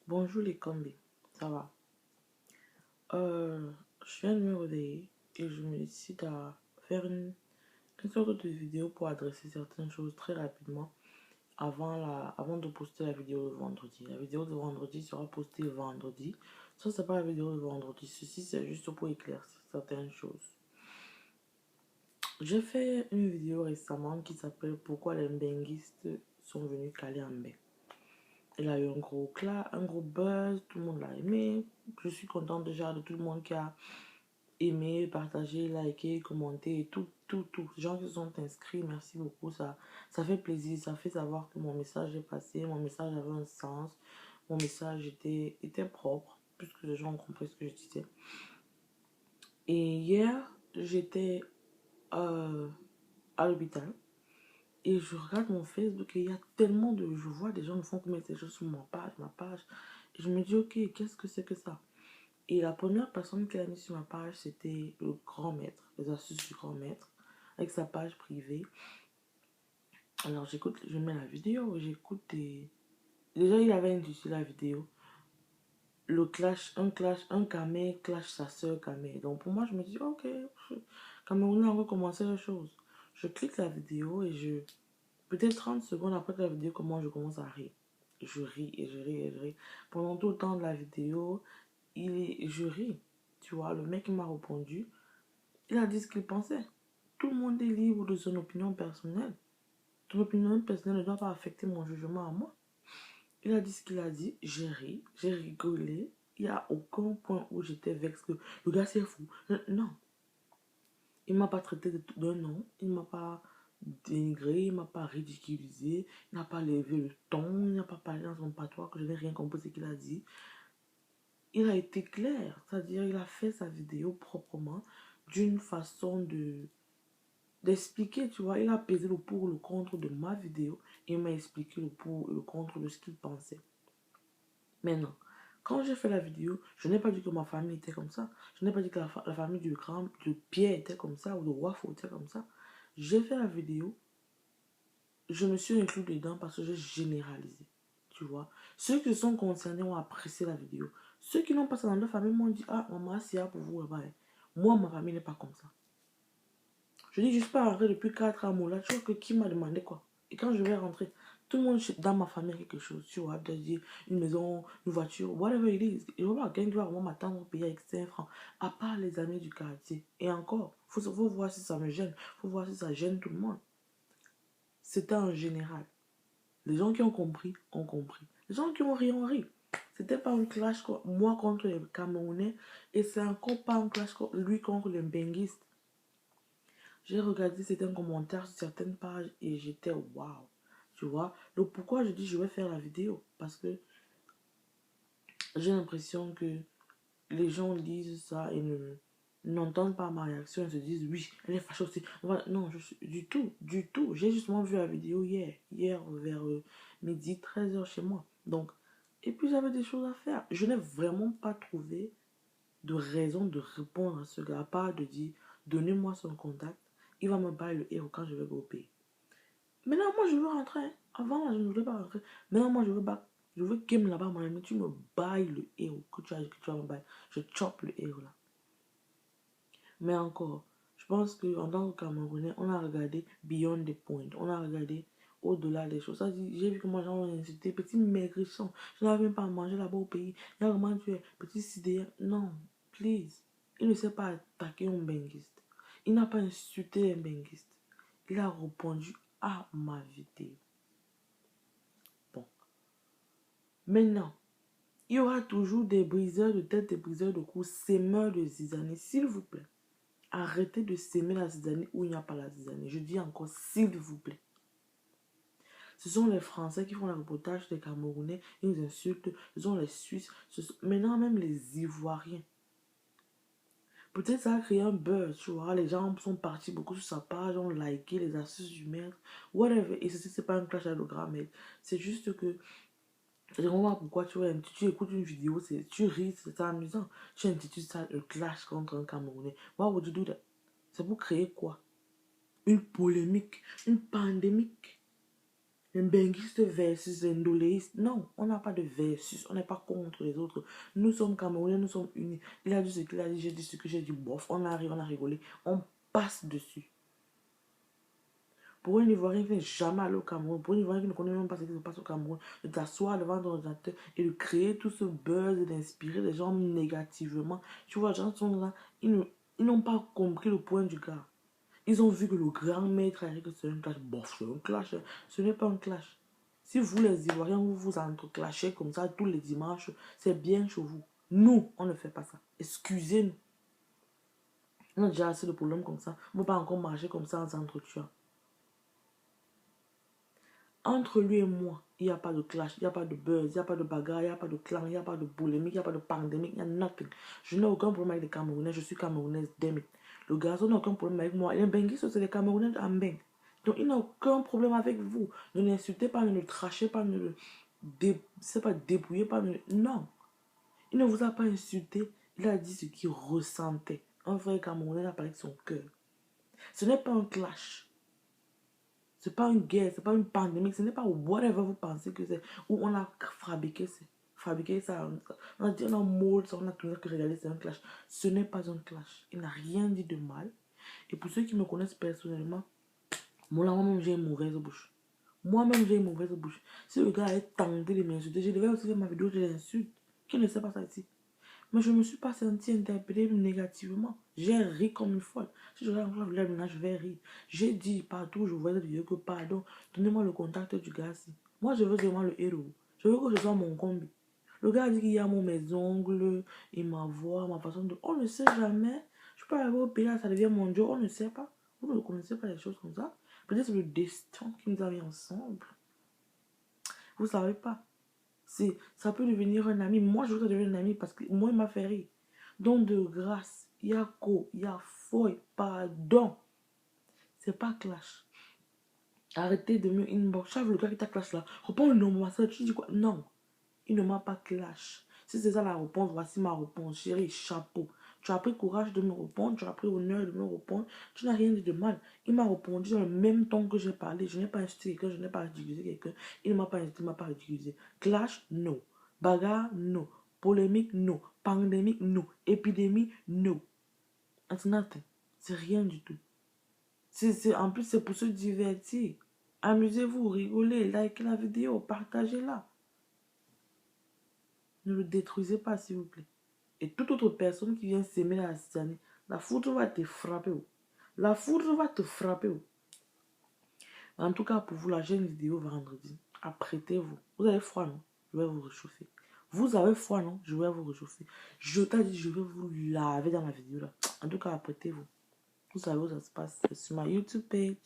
Bonjour les combés, ça va? Je viens de me réveiller et je me décide à faire une sorte de vidéo pour adresser certaines choses très rapidement avant de poster la vidéo de vendredi. La vidéo de vendredi sera postée vendredi. Ça, c'est pas la vidéo de vendredi. Ceci, c'est juste pour éclaircir certaines choses. J'ai fait une vidéo récemment qui s'appelle Pourquoi les mbenguistes sont venus caler en bain. Elle a eu un gros buzz, tout le monde l'a aimé. Je suis contente déjà de tout le monde qui a aimé, partagé, liké, commenté et tout. Les gens qui se sont inscrits, merci beaucoup. Ça fait plaisir, ça fait savoir que mon message est passé, mon message avait un sens, mon message était propre, puisque les gens ont compris ce que je disais. Et hier, j'étais à l'hôpital. Et je regarde mon Facebook et il y a tellement de... Je vois des gens me font mettre des choses sur ma page. Et je me dis, ok, qu'est-ce que c'est que ça? Et la première personne qui a mis sur ma page, c'était le grand maître, les astuces du grand maître, avec sa page privée. Alors j'écoute, je mets la vidéo, j'écoute et... Déjà, il avait intitulé la vidéo, un camé clash sa soeur camé. Donc pour moi, je me dis, ok, Camerounais, on va commencer la chose. Je clique la vidéo et peut-être 30 secondes après que la vidéo commence, je commence à rire. Je ris et je ris et je ris. Pendant tout le temps de la vidéo, je ris. Tu vois, le mec m'a répondu. Il a dit ce qu'il pensait. Tout le monde est libre de son opinion personnelle. Ton opinion personnelle ne doit pas affecter mon jugement à moi. Il a dit ce qu'il a dit. J'ai ri, j'ai rigolé. Il n'y a aucun point où j'étais vexé que le gars c'est fou. Non. Il ne m'a pas traité d'un nom. Il ne m'a pas dénigré. Il ne m'a pas ridiculisé. Il n'a pas levé le ton. Il n'a pas parlé dans son patois que je n'ai rien compris ce qu'il a dit. Il a été clair. C'est-à-dire il a fait sa vidéo proprement d'une façon d'expliquer, tu vois. Il a pesé le pour, le contre de ma vidéo et il m'a expliqué le pour et le contre de ce qu'il pensait. Maintenant, quand j'ai fait la vidéo, je n'ai pas dit que ma famille était comme ça. Je n'ai pas dit que la famille de Pierre était comme ça ou de Wafo était comme ça. J'ai fait la vidéo, je me suis inclus dedans parce que j'ai généralisé, tu vois. Ceux qui sont concernés ont apprécié la vidéo. Ceux qui n'ont pas ça dans leur famille m'ont dit, ah, maman, c'est pour vous là-bas. Moi, ma famille n'est pas comme ça. Je dis, je suis pas rentrée depuis 4 ans, là. Tu vois que qui m'a demandé quoi? Et quand je vais rentrer, tout le monde dans ma famille a quelque chose. Tu vois, dire une maison, une voiture, whatever it is. Je vois pas quelqu'un qui va vraiment m'attendre au pays avec 5 francs. À part les amis du quartier. Et encore, faut voir si ça me gêne. Faut voir si ça gêne tout le monde. C'était en général. Les gens qui ont compris, ont compris. Les gens qui ont ri, ont ri. C'était pas un clash, moi contre les Camerounais. Et c'est encore pas un clash, lui contre les benguistes. J'ai regardé certains commentaires sur certaines pages et j'étais waouh. Tu vois, donc pourquoi je dis je vais faire la vidéo? Parce que j'ai l'impression que les gens lisent ça et n'entendent pas ma réaction et se disent oui, elle est fâchée aussi. Voilà. Non, je suis du tout. J'ai justement vu la vidéo hier vers midi, 13h chez moi. Donc, et puis j'avais des choses à faire. Je n'ai vraiment pas trouvé de raison de répondre à ce gars, à part de dire donnez-moi son contact, il va me bailler le héros quand je vais au pays. Maintenant, moi je veux rentrer. Avant, là, je ne voulais pas rentrer. Maintenant, moi je veux pas. Je veux game là-bas, mon ami. Tu me bailles le héros que tu vas me bailler. Je chope le héros là. Mais encore, je pense qu'en tant que Camerounais, on a regardé beyond the point. On a regardé au-delà des choses. J'ai vu comment les gens ont insulté. Petit maigrichon. Je n'avais même pas à manger là-bas au pays. Il y a comment tu es. Petit sidéen. Non, please. Il ne sait pas attaquer un benguiste. Il n'a pas insulté un benguiste. Il a répondu à ma vidéo. Bon. Maintenant, il y aura toujours des briseurs de tête, des briseurs de cou, sémeurs de zizanie. S'il vous plaît. Arrêtez de s'aimer la zizanie où il n'y a pas la zizanie. Je dis encore, s'il vous plaît. Ce sont les Français qui font le reportage des Camerounais. Ils nous insultent. Ce sont les Suisses. Maintenant, même les Ivoiriens. Peut-être ça a créé un buzz, tu vois. Les gens sont partis beaucoup sur sa page, ont liké les astuces du maître. Whatever. Et ceci, c'est pas un clash à le grand maître. C'est juste que je ne comprends pas pourquoi tu écoutes une vidéo, tu ris, c'est amusant. Tu intitules ça le clash contre un Camerounais. Why would you do that? C'est pour créer quoi? Une polémique, une pandémique. les benguistes versus les ndoléistes. Non, on n'a pas de versus. On n'est pas contre les autres. Nous sommes Camerounais, nous sommes unis. Il a dit ce qu'il a dit, j'ai dit ce que j'ai dit. Bof, on arrive, on a rigolé. On passe dessus. Pour un Ivoirien qui n'est jamais allé au Cameroun, pour un Ivoirien qui ne connaît même pas ce qui se passe au Cameroun, de t'asseoir devant ton ordinateur et de créer tout ce buzz et d'inspirer les gens négativement. Tu vois, les gens sont là, ils n'ont pas compris le point du gars. Ils ont vu que le grand maître a dit que c'est un clash. Bof, c'est un clash. Ce n'est pas un clash. Si vous, les Ivoiriens, vous vous entreclashez comme ça tous les dimanches, c'est bien chez vous. Nous, on ne fait pas ça. Excusez-nous. On a déjà assez de problèmes comme ça. On ne peut pas encore marcher comme ça en s'entretuant. Entre lui et moi, il n'y a pas de clash, il n'y a pas de buzz, il n'y a pas de bagarre, il n'y a pas de clan, il n'y a pas de polémique, il n'y a pas de pandémie, il n'y a nothing. Je n'ai aucun problème avec les Camerounais, je suis Camerounaise, damn it. Le garçon n'a aucun problème avec moi. Les Benguistes, c'est les Camerounais en Beng. Donc il n'a aucun problème avec vous. Ne l'insultez pas, ne le trachez pas, ne le débrouillez pas. Non. Il ne vous a pas insulté, il a dit ce qu'il ressentait. Un vrai Camerounais n'a parlé de son cœur. Ce n'est pas un clash. C'est pas une guerre, c'est pas une pandémie, ce n'est pas whatever vous pensez que c'est. Où on a fabriqué ça. On a dit, on a mold ça, on a tout que regarder, c'est un clash. Ce n'est pas un clash. Il n'a rien dit de mal. Et pour ceux qui me connaissent personnellement, moi-même j'ai une mauvaise bouche. Moi-même j'ai une mauvaise bouche. Si le gars est tenté de m'insulter, je devais aussi faire ma vidéo de l'insulte. Qui ne sait pas ça ici? Mais je ne me suis pas senti interpellée négativement. J'ai ri comme une folle. Si je regarde encore la vidéo maintenant, je vais rire. J'ai dit partout, je voyais la vidéo que pardon, donnez-moi le contact du gars. Moi, je veux vraiment le héros. Je veux que ce soit mon combi. Le gars dit qu'il y a mes ongles, et ma voix, ma façon de... On ne sait jamais. Je peux arriver au pays, là, ça devient mon Dieu. On ne sait pas. Vous ne connaissez pas les choses comme ça. Peut-être c'est le destin qui nous a mis ensemble. Vous ne savez pas. Ça peut devenir un ami. Moi, je veux que ça devienne un ami parce que moi, il m'a fait rire. Donc, de grâce, il y a quoi, il y a foi, pardon. C'est pas clash. Arrêtez de me inbox. Chaque le gars qui t'a clash là, réponds le nom, ça, tu dis quoi? Non, il ne m'a pas clash. Si c'est ça la réponse, voici ma réponse. Chérie, chapeau. Tu as pris courage de me répondre, tu as pris honneur de me répondre. Tu n'as rien dit de mal. Il m'a répondu dans le même temps que j'ai parlé. Je n'ai pas insulté quelqu'un, je n'ai pas ridiculisé quelqu'un. Il ne m'a pas insulté, il ne m'a pas ridiculisé. Clash, non. Bagarre, non. Polémique, non. Pandémie, non. Épidémie, non. It's nothing. C'est rien du tout. En plus, c'est pour se divertir. Amusez-vous, rigolez, likez la vidéo, partagez-la. Ne le détruisez pas, s'il vous plaît. Et toute autre personne qui vient s'aimer la citanie, la foudre va te frapper. La foudre va te frapper. En tout cas, pour vous, la chaîne vidéo vendredi. Apprêtez-vous. Vous avez froid, non? Je vais vous réchauffer. Vous avez froid, non? Je vais vous réchauffer. Je t'ai dit, je vais vous laver dans la vidéo là. En tout cas, apprêtez-vous. Vous savez où ça se passe. C'est sur ma YouTube page.